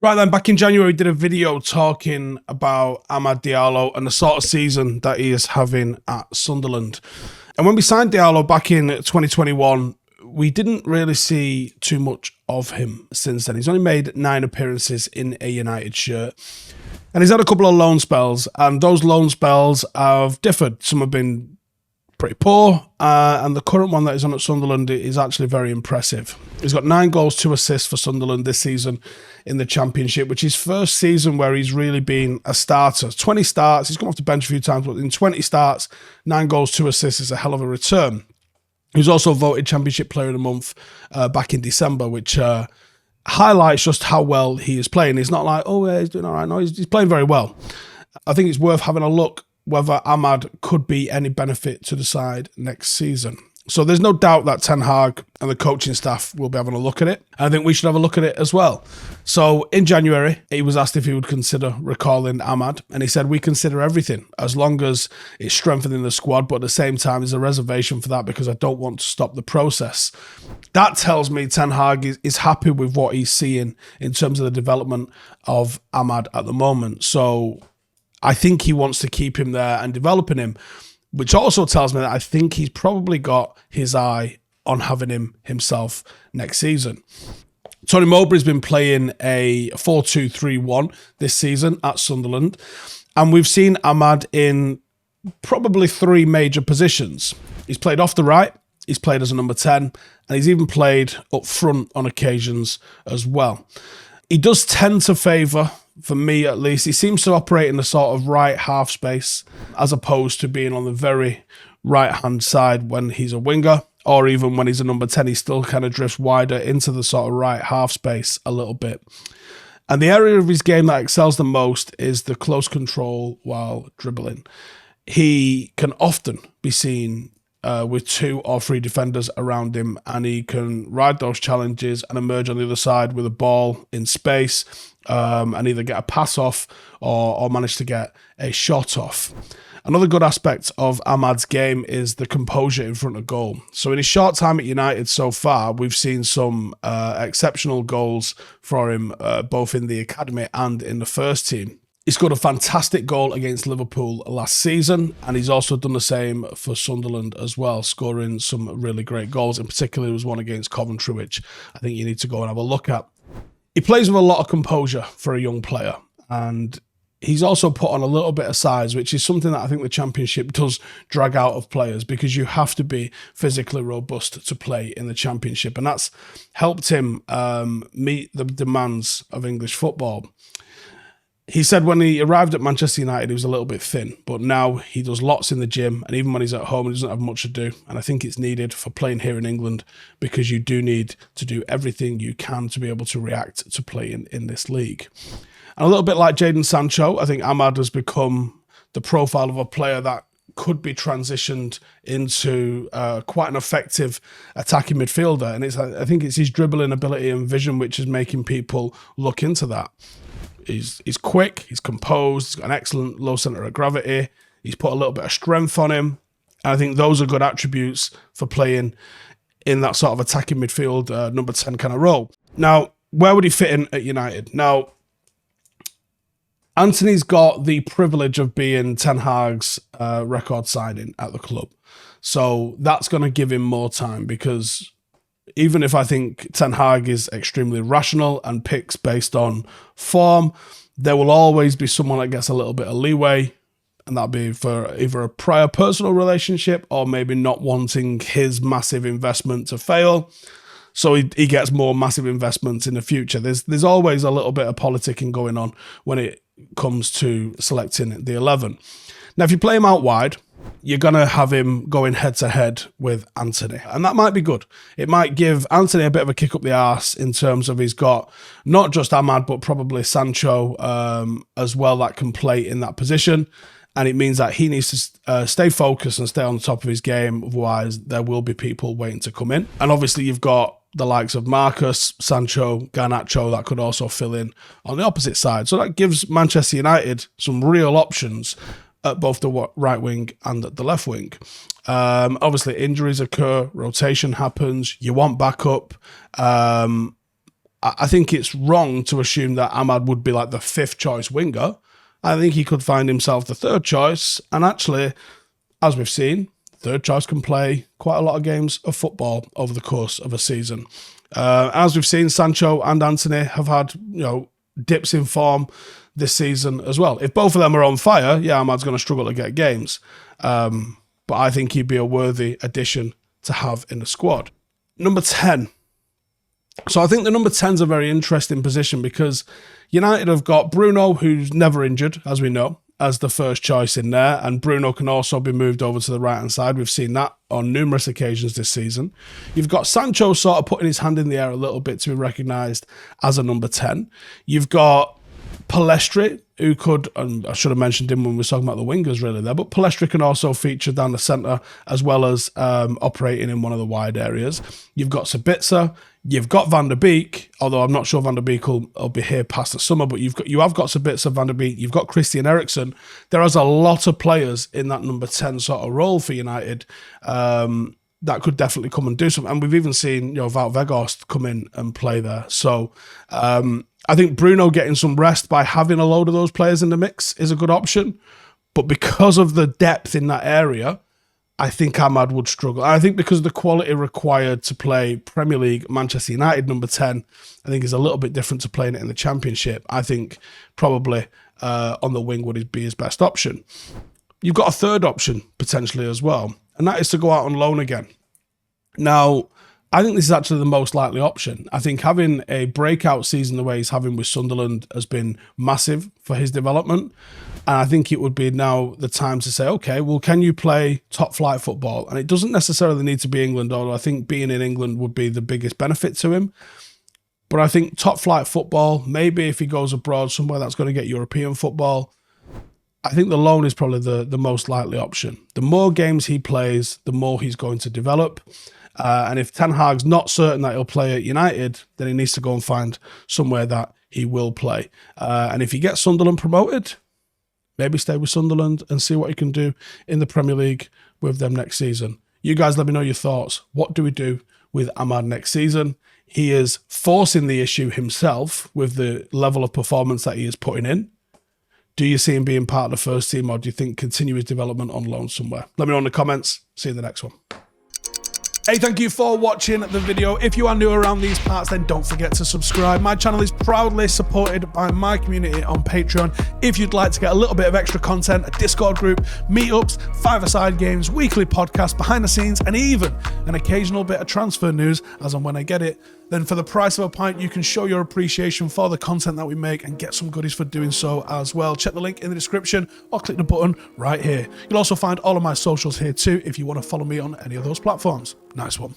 Right then, back in January, we did a video talking about Amad Diallo and the sort of season that he is having at Sunderland. And when we signed Diallo back in 2021, we didn't really see too much of him since then. He's only made 9 appearances in a United shirt. And he's had a couple of loan spells, and those loan spells have differed. Some have been pretty poor, and the current one that is on at Sunderland is actually very impressive. He's got 9 goals, 2 assists for Sunderland this season in the Championship, which is first season where he's really been a starter. 20 starts, he's come off the bench a few times, but in 20 starts, 9 goals, 2 assists is a hell of a return. He was also voted Championship Player of the Month back in December, which highlights just how well he is playing. He's not like, oh, yeah, he's doing all right. No, he's playing very well. I think it's worth having a look whether Amad could be any benefit to the side next season. So there's no doubt that Ten Hag and the coaching staff will be having a look at it. I think we should have a look at it as well. So in January, he was asked if he would consider recalling Amad, and he said, we consider everything as long as it's strengthening the squad, but at the same time, there's a reservation for that because I don't want to stop the process. That tells me Ten Hag is happy with what he's seeing in terms of the development of Amad at the moment. So I think he wants to keep him there and developing him, which also tells me that I think he's probably got his eye on having him himself next season. Tony Mowbray's been playing a 4-2-3-1 this season at Sunderland, and we've seen Amad in probably 3 major positions. He's played off the right, he's played as a number 10, and he's even played up front on occasions as well. He does tend to favour, for me at least, he seems to operate in the sort of right half space as opposed to being on the very right-hand side when he's a winger, or even when he's a number 10, he still kind of drifts wider into the sort of right half space a little bit. And the area of his game that excels the most is the close control while dribbling. He can often be seen with 2 or 3 defenders around him, and he can ride those challenges and emerge on the other side with a ball in space, and either get a pass off or manage to get a shot off. Another good aspect of Amad's game is the composure in front of goal. So in his short time at United so far, we've seen some exceptional goals for him, both in the academy and in the first team. He scored a fantastic goal against Liverpool last season, and he's also done the same for Sunderland as well, scoring some really great goals. In particular, there was one against Coventry, which I think you need to go and have a look at. He plays with a lot of composure for a young player, and he's also put on a little bit of size, which is something that I think the Championship does drag out of players, because you have to be physically robust to play in the Championship, and that's helped him meet the demands of English football. He said when he arrived at Manchester United, he was a little bit thin, but now he does lots in the gym, and even when he's at home, he doesn't have much to do. And I think it's needed for playing here in England, because you do need to do everything you can to be able to react to playing in this league. And a little bit like Jadon Sancho, I think Amad has become the profile of a player that could be transitioned into quite an effective attacking midfielder. And I think it's his dribbling ability and vision which is making people look into that. He's quick, he's composed, he's got an excellent low centre of gravity, he's put a little bit of strength on him, and I think those are good attributes for playing in that sort of attacking midfield, number 10 kind of role. Now, where would he fit in at United? Now, Anthony's got the privilege of being Ten Hag's record signing at the club, so that's going to give him more time, because even if I think Ten Hag is extremely rational and picks based on form, there will always be someone that gets a little bit of leeway, and that'll be for either a prior personal relationship or maybe not wanting his massive investment to fail. So he gets more massive investments in the future. There's always a little bit of politicking going on when it comes to selecting the 11. Now, if you play him out wide, you're going to have him going head-to-head with Anthony. And that might be good. It might give Anthony a bit of a kick up the arse in terms of he's got not just Amad, but probably Sancho as well that can play in that position. And it means that he needs to stay focused and stay on the top of his game. Otherwise, there will be people waiting to come in. And obviously, you've got the likes of Marcus, Sancho, Garnacho that could also fill in on the opposite side. So that gives Manchester United some real options at both the right wing and at the left wing. Obviously, injuries occur, rotation happens, you want backup. I think it's wrong to assume that Amad would be like the 5th choice winger. I think he could find himself the 3rd choice. And actually, as we've seen, 3rd choice can play quite a lot of games of football over the course of a season. As we've seen, Sancho and Anthony have had, dips in form this season as well. If both of them are on fire, yeah, Amad's going to struggle to get games. But I think he'd be a worthy addition to have in the squad. Number 10. So I think the number 10 is a very interesting position because United have got Bruno, who's never injured, as we know, as the 1st choice in there. And Bruno can also be moved over to the right-hand side. We've seen that on numerous occasions this season. You've got Sancho sort of putting his hand in the air a little bit to be recognised as a number 10. You've got Palestri, who could, and I should have mentioned him when we were talking about the wingers really there, but Palestri can also feature down the centre as well as operating in one of the wide areas. You've got Sabitzer, you've got Van der Beek, although I'm not sure Van der Beek will be here past the summer, but you have got Sabitzer, Van der Beek, you've got Christian Eriksen. There is a lot of players in that number 10 sort of role for United that could definitely come and do something. And we've even seen, Wout Weghorst come in and play there. So I think Bruno getting some rest by having a load of those players in the mix is a good option. But because of the depth in that area, I think Amad would struggle. I think because of the quality required to play Premier League Manchester United number 10, I think is a little bit different to playing it in the Championship. I think probably on the wing would be his best option. You've got a 3rd option potentially as well, and that is to go out on loan again. Now, I think this is actually the most likely option. I think having a breakout season the way he's having with Sunderland has been massive for his development. And I think it would be now the time to say, okay, well, can you play top flight football? And it doesn't necessarily need to be England, although I think being in England would be the biggest benefit to him. But I think top flight football, maybe if he goes abroad somewhere that's going to get European football, I think the loan is probably the most likely option. The more games he plays, the more he's going to develop. And if Ten Hag's not certain that he'll play at United, then he needs to go and find somewhere that he will play. And if he gets Sunderland promoted, maybe stay with Sunderland and see what he can do in the Premier League with them next season. You guys let me know your thoughts. What do we do with Amad next season? He is forcing the issue himself with the level of performance that he is putting in. Do you see him being part of the first team, or do you think continue his development on loan somewhere? Let me know in the comments. See you in the next one. Hey, thank you for watching the video. If you are new around these parts, then don't forget to subscribe. My channel is proudly supported by my community on Patreon. If you'd like to get a little bit of extra content, a Discord group, meetups, five-a-side games, weekly podcasts, behind the scenes, and even an occasional bit of transfer news as and when I get it, then for the price of a pint, you can show your appreciation for the content that we make and get some goodies for doing so as well. Check the link in the description or click the button right here. You'll also find all of my socials here too if you want to follow me on any of those platforms. Nice one.